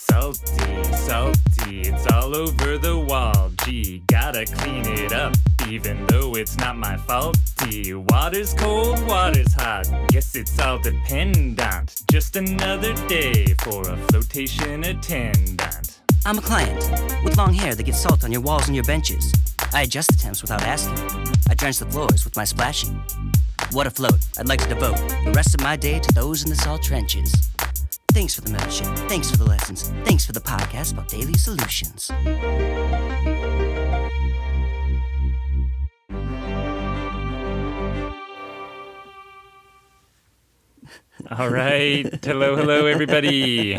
Salty, salty, it's all over the wall. Gee, gotta clean it up, even though it's not my fault. Water's cold, water's hot, guess it's all dependent. Just another day for a flotation attendant. I'm a client with long hair that gets salt on your walls and your benches. I adjust the temps without asking. I drench the floors with my splashing. What a float. I'd like to devote the rest of my day to those in the salt trenches. Thanks for the membership. Thanks for the lessons. Thanks for the podcast about daily solutions. All right. Hello, everybody.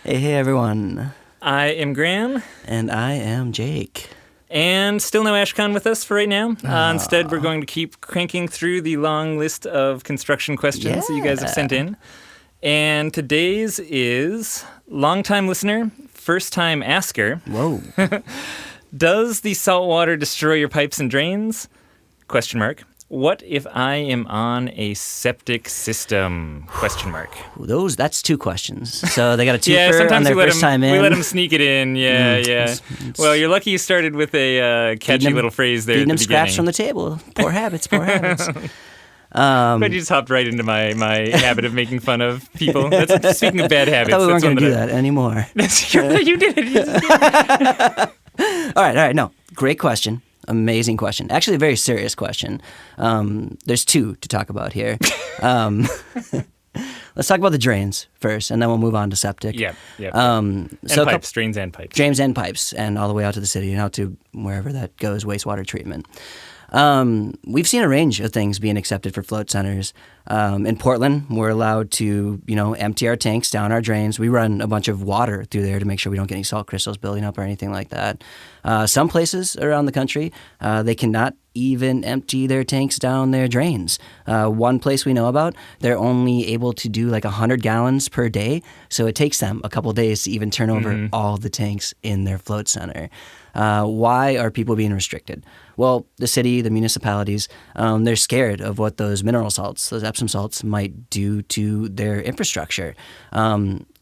Hey, everyone. I am Graham. And I am Jake. And still no AshCon with us for right now. Instead, we're going to keep cranking through the long list of construction questions that you guys have sent in. And today's is longtime listener, first-time asker. Whoa. Does the salt water destroy your pipes and drains? Question mark. What if I am on a septic system? Question mark. That's two questions. So they got a twofer Yeah, on sometimes their first time in. we let them sneak it in. Yeah, yeah. It's Well, you're lucky you started with a catchy little phrase there at the beating them beginning. scratch from the table. Poor habits, poor habits. But you just hopped right into my habit of making fun of people. That's, speaking of bad habits, I thought we weren't going to do that anymore. You did it. All right. No, great question. Amazing question. Actually, a very serious question. There's two to talk about here. Let's talk about the drains first, and then we'll move on to septic. Yeah. So pipes, drains and pipes. Drains and pipes, and all the way out to the city and out to wherever that goes, wastewater treatment. We've seen a range of things being accepted for float centers. In Portland, we're allowed to, empty our tanks down our drains. We run a bunch of water through there to make sure we don't get any salt crystals building up or anything like that. Some places around the country, they cannot even empty their tanks down their drains. One place we know about, they're only able to do like 100 gallons per day. So it takes them a couple days to even turn over all the tanks in their float center. Why are people being restricted? Well, the city, the municipalities, they're scared of what those mineral salts, those epsom salts, might do to their infrastructure.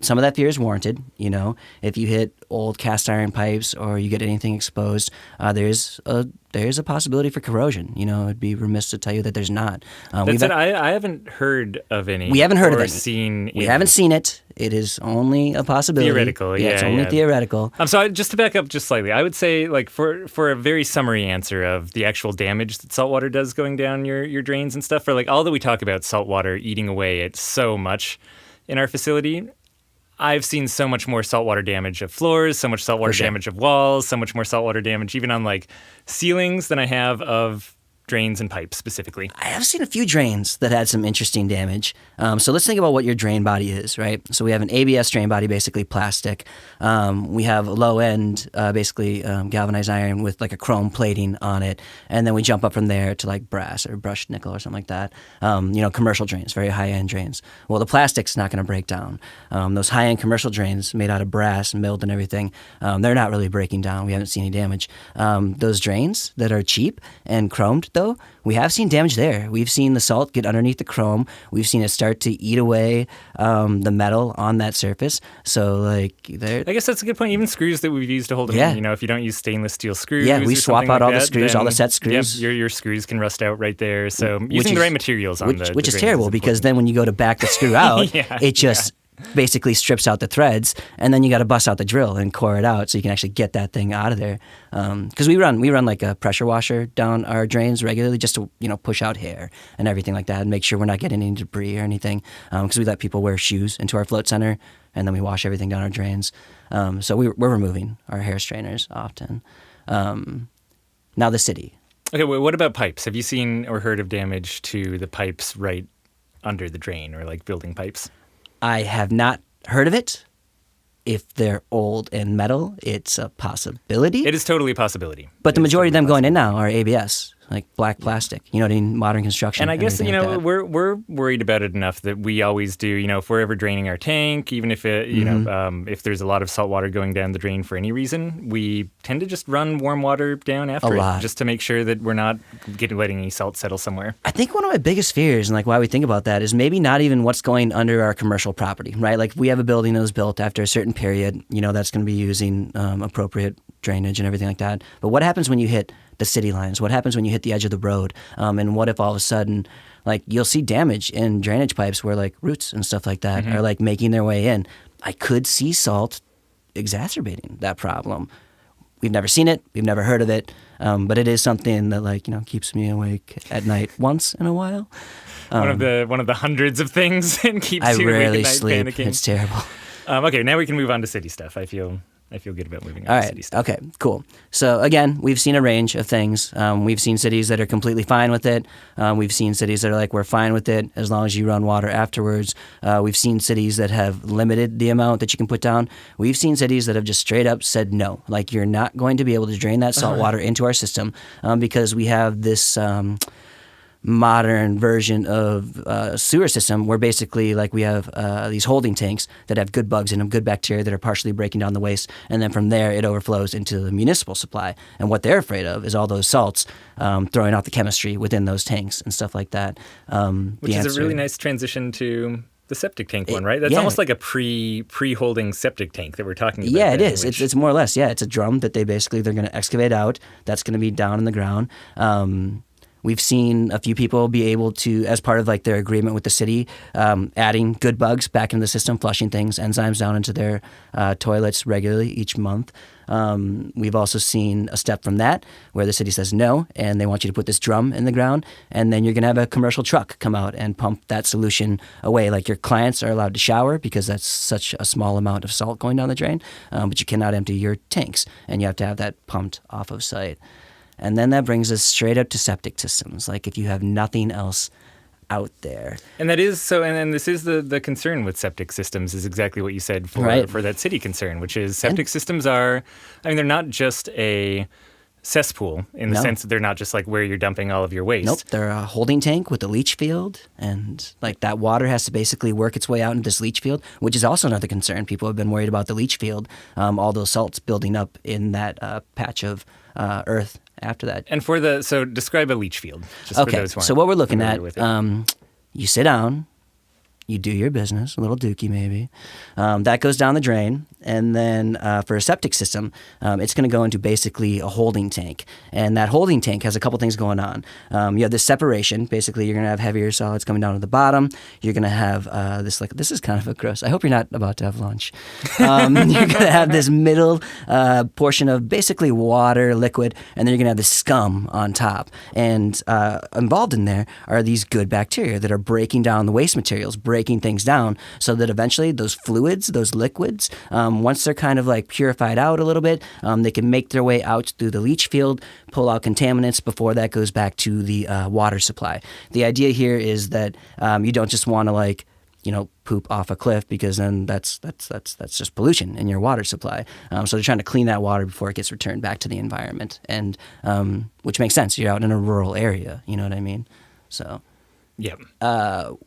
Some of that fear is warranted. If you hit old cast iron pipes or you get anything exposed, there's a possibility for corrosion. It'd be remiss to tell you that there's not. I haven't heard of any. We haven't heard of any. We haven't seen it. It is only a possibility. Theoretical, it's only theoretical. So just to back up just slightly, I would say, like, for a very summary answer of the actual damage that saltwater does going down your drains and stuff, for like all that we talk about saltwater eating away at so much in our facility, I've seen so much more saltwater damage of floors, so much saltwater damage of walls, so much more saltwater damage even on like ceilings than I have of drains and pipes specifically. I have seen a few drains that had some interesting damage. So let's think about what your drain body is, right? So we have an ABS drain body, basically plastic. We have low end, basically galvanized iron with like a chrome plating on it. And then we jump up from there to like brass or brushed nickel or something like that. Commercial drains, very high end drains. Well, the plastic's not going to break down. Those high end commercial drains made out of brass and milled and everything, they're not really breaking down. We haven't seen any damage. Those drains that are cheap and chromed, though, we have seen damage there. We've seen the salt get underneath the chrome. We've seen it start to eat away the metal on that surface. So, I guess that's a good point. Even screws that we've used to hold them in, if you don't use stainless steel screws. Yeah, we swap out all the screws, all the set screws. Yeah, your screws can rust out right there. So using the right materials on which is terrible because then when you go to back the screw out, it just basically strips out the threads, and then you got to bust out the drill and core it out so you can actually get that thing out of there. Because we run like a pressure washer down our drains regularly just to push out hair and everything like that and make sure we're not getting any debris or anything. Because we let people wear shoes into our float center and then we wash everything down our drains. So we're removing our hair strainers often. Now the city. Okay, well, what about pipes? Have you seen or heard of damage to the pipes right under the drain or like building pipes? I have not heard of it. If they're old and metal, it's a possibility. It is totally a possibility. But the majority of them going in now are ABS. like black plastic. You know what I mean? Modern construction. And I guess, everything like that. we're worried about it enough that we always do, if we're ever draining our tank, even if if there's a lot of salt water going down the drain for any reason, we tend to just run warm water down after it, just to make sure that we're not letting any salt settle somewhere. I think one of my biggest fears and like why we think about that is maybe not even what's going under our commercial property, right? Like we have a building that was built after a certain period, that's going to be using appropriate drainage and everything like that. But what happens when you hit the city lines? What happens when you hit the edge of the road? And what if all of a sudden, like you'll see damage in drainage pipes where like roots and stuff like that are like making their way in? I could see salt exacerbating that problem. We've never seen it. We've never heard of it. But it is something that keeps me awake at night once in a while. One of the hundreds of things and keeps I you awake rarely at night sleep. panicking. It's terrible. Okay, now we can move on to city stuff. I feel good about moving on All to right. city stuff. Okay, cool. So again, we've seen a range of things. We've seen cities that are completely fine with it. We've seen cities that are like, we're fine with it as long as you run water afterwards. We've seen cities that have limited the amount that you can put down. We've seen cities that have just straight up said no. Like, you're not going to be able to drain that salt water into our system because we have this modern version of sewer system where basically like we have these holding tanks that have good bugs in them, good bacteria that are partially breaking down the waste, and then from there it overflows into the municipal supply. And what they're afraid of is all those salts throwing out the chemistry within those tanks and stuff like that. Which is a really nice transition to the septic tank one, right? That's almost like a pre-holding septic tank that we're talking about. Yeah, it is. It's more or less, it's a drum that they're going to excavate out. That's going to be down in the ground. We've seen a few people be able to, as part of like their agreement with the city, adding good bugs back into the system, flushing things, enzymes down into their toilets regularly each month. We've also seen a step from that where the city says no, and they want you to put this drum in the ground, and then you're going to have a commercial truck come out and pump that solution away. Like, your clients are allowed to shower because that's such a small amount of salt going down the drain, but you cannot empty your tanks, and you have to have that pumped off of site. And then that brings us straight up to septic systems. Like, if you have nothing else out there. And that is so, and this is the concern with septic systems is exactly what you said for that city concern, which is septic systems are, they're not just a cesspool in the sense that they're not just like where you're dumping all of your waste. Nope, they're a holding tank with a leach field, and like that water has to basically work its way out into this leach field, which is also another concern. People have been worried about the leach field, all those salts building up in that patch of earth after that. And so describe a leach field. Just okay, for those who so what we're looking at, with you sit down, you do your business, a little dookie maybe. That goes down the drain. And then for a septic system, it's going to go into basically a holding tank. And that holding tank has a couple things going on. You have this separation. Basically, you're going to have heavier solids coming down to the bottom. You're going to have this is kind of a gross. I hope you're not about to have lunch. You're going to have this middle portion of basically water, liquid, and then you're going to have the scum on top. And involved in there are these good bacteria that are breaking down the waste materials, breaking things down so that eventually those fluids, those liquids, once they're kind of like purified out a little bit, they can make their way out through the leach field, pull out contaminants before that goes back to the water supply. The idea here is that you don't just want to poop off a cliff, because then that's just pollution in your water supply. So they're trying to clean that water before it gets returned back to the environment, and which makes sense. You're out in a rural area, you know what I mean? So yeah,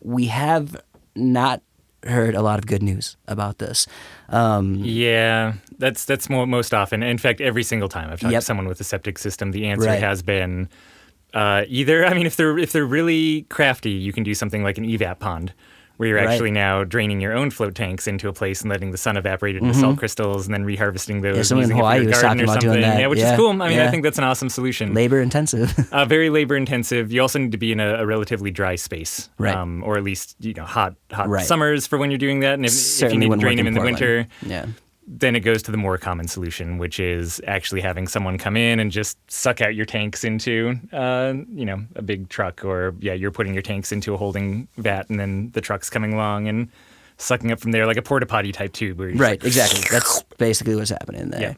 we have not heard a lot of good news about this. Yeah, that's most often. In fact, every single time I've talked to someone with a septic system, the answer has been either. If they're really crafty, you can do something like an evap pond, where you're actually now draining your own float tanks into a place and letting the sun evaporate into salt crystals and then reharvesting those. Yeah, someone in Hawaii was talking about doing that. Yeah, which is cool. I think that's an awesome solution. Labor intensive. Very labor intensive. You also need to be in a relatively dry space, right? Or at least hot summers for when you're doing that. And if you need to drain them in the winter, then it goes to the more common solution, which is actually having someone come in and just suck out your tanks into, a big truck, or you're putting your tanks into a holding vat, and then the truck's coming along and sucking up from there like a porta potty type tube. Where exactly. That's basically what's happening there.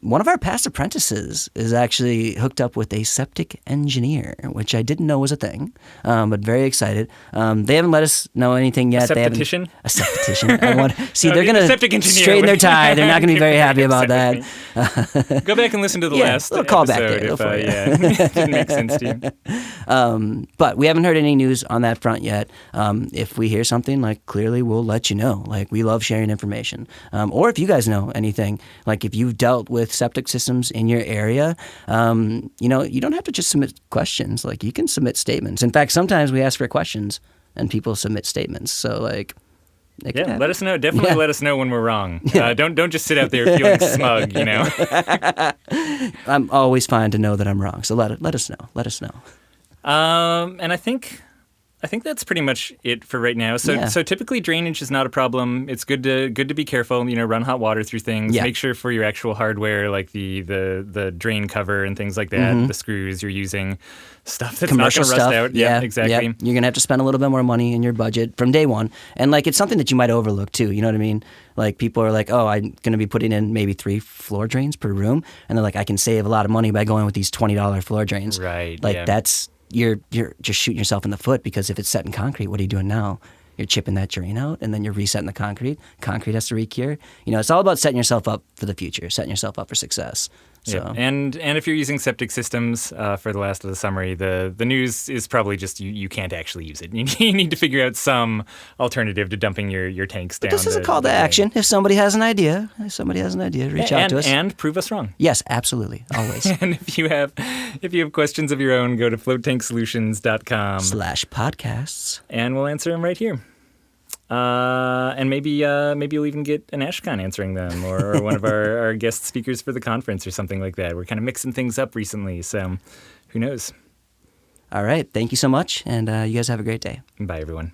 one of our past apprentices is actually hooked up with a septic engineer, which I didn't know was a thing, but very excited. They haven't let us know anything yet. A septician? A septician. I want see. No, they're the gonna septic engineer straighten their would- tie. They're not gonna be very happy about upset that. with me. Go back and listen to the Yeah, last little callback episode there, if for you. it didn't make sense to you. But we haven't heard any news on that front yet. If we hear something, like, clearly we'll let you know. Like, we love sharing information. Or if you guys know anything, like if you've dealt with septic systems in your area, you know, you don't have to just submit questions. Like, you can submit statements. In fact, sometimes we ask for questions and people submit statements. So, like, it can Yeah, happen. let us know. Definitely Yeah. let us know when we're wrong. Don't just sit out there feeling smug, you know. I'm always fine to know that I'm wrong. So let us know. Let us know. And I think that's pretty much it for right now. So Yeah. so typically drainage is not a problem. It's good to be careful. You know, run hot water through things. Yeah. Make sure for your actual hardware, like the drain cover and things like that, the screws you're using, stuff that's Commercial not going to rust stuff. out. Yeah, exactly. Yeah. You're going to have to spend a little bit more money in your budget from day one. And, like, it's something that you might overlook, too. You know what I mean? Like, people are like, oh, I'm going to be putting in maybe 3 floor drains per room. And they're like, I can save a lot of money by going with these $20 floor drains. Right, Like, yeah. that's, you're just shooting yourself in the foot, because if it's set in concrete, what are you doing now? You're chipping that drain out, and then you're resetting the concrete. Concrete has to recure. You know, it's all about setting yourself up for the future, setting yourself up for success. So. Yeah. And if you're using septic systems for the last of the summary, the news is probably just you can't actually use it. You need to figure out some alternative to dumping your tanks down. This is a call to the action. If somebody has an idea, reach out to us. And prove us wrong. Yes, absolutely. Always. And if you have questions of your own, go to floatanksolutions.com /podcasts. and we'll answer them right here. And maybe you'll even get an Ashcon answering them, or one of our guest speakers for the conference or something like that. We're kind of mixing things up recently, so who knows? All right. Thank you so much, and you guys have a great day. Bye, everyone.